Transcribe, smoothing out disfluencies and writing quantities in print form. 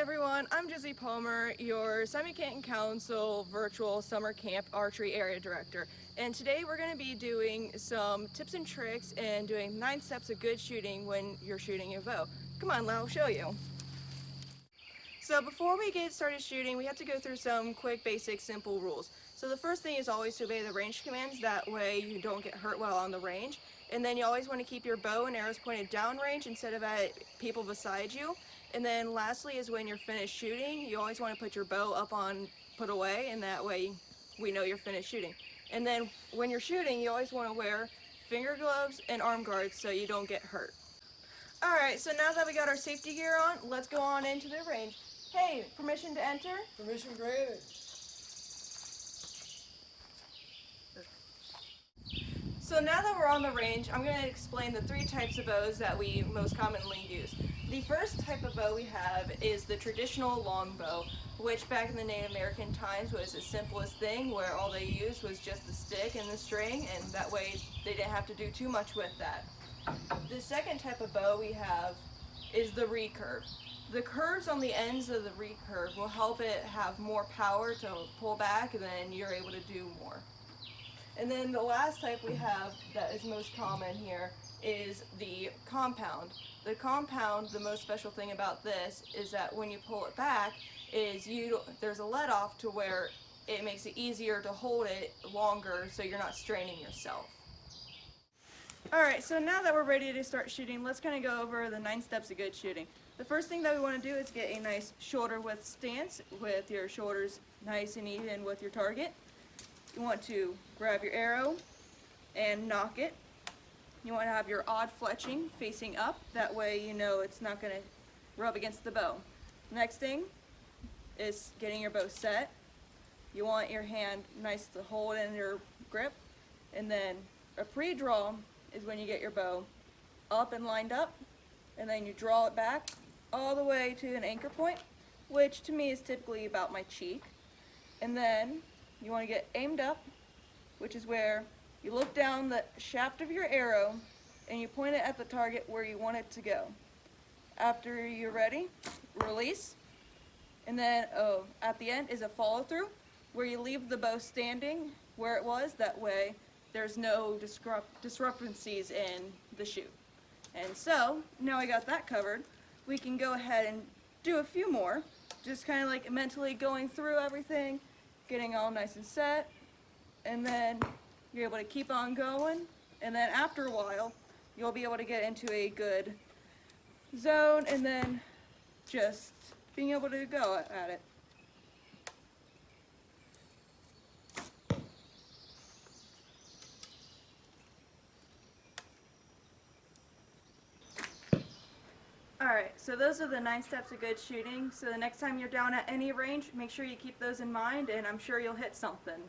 everyone, I'm Jizzy Palmer, your Semi-Canton Council Virtual Summer Camp Archery Area Director. And today we're going to be doing some tips and tricks and doing 9 steps of good shooting when you're shooting your bow. Come on, I'll show you. So before we get started shooting, we have to go through some quick, basic, simple rules. So the first thing is always to obey the range commands, that way you don't get hurt while on the range. And then you always want to keep your bow and arrows pointed downrange instead of at people beside you. And then lastly is when you're finished shooting, you always want to put your bow up on put away, and that way we know you're finished shooting. And then when you're shooting, you always want to wear finger gloves and arm guards so you don't get hurt. Alright, so now that we got our safety gear on, let's go on into the range. Hey, permission to enter? Permission granted. So now that we're on the range, I'm going to explain the 3 types of bows that we most commonly use. The first type of bow we have is the traditional longbow, which back in the Native American times was the simplest thing, where all they used was just the stick and the string, and that way they didn't have to do too much with that. The second type of bow we have is the recurve. The curves on the ends of the recurve will help it have more power to pull back, and then you're able to do more. And then the last type we have that is most common here is the compound. The compound, the most special thing about this is that when you pull it back, there's a let off to where it makes it easier to hold it longer so you're not straining yourself. Alright, so now that we're ready to start shooting, let's kind of go over the 9 steps of good shooting. The first thing that we want to do is get a nice shoulder width stance with your shoulders nice and even with your target. You want to grab your arrow and knock it. You want to have your odd fletching facing up, that way you know it's not going to rub against the bow. Next thing is getting your bow set. You want your hand nice to hold in your grip, and then a pre-draw is when you get your bow up and lined up, and then you draw it back all the way to an anchor point, which to me is typically about my cheek. And then you want to get aimed up, which is where you look down the shaft of your arrow and you point it at the target where you want it to go. After you're ready, release. And then at the end is a follow through, where you leave the bow standing where it was, that way there's no discrepancies in the shoot. And so, now I got that covered, we can go ahead and do a few more, just kind of like mentally going through everything, getting all nice and set, and then you're able to keep on going, and then after a while, you'll be able to get into a good zone, and then just being able to go at it. Alright, so those are the 9 steps of good shooting. So the next time you're down at any range, make sure you keep those in mind, and I'm sure you'll hit something.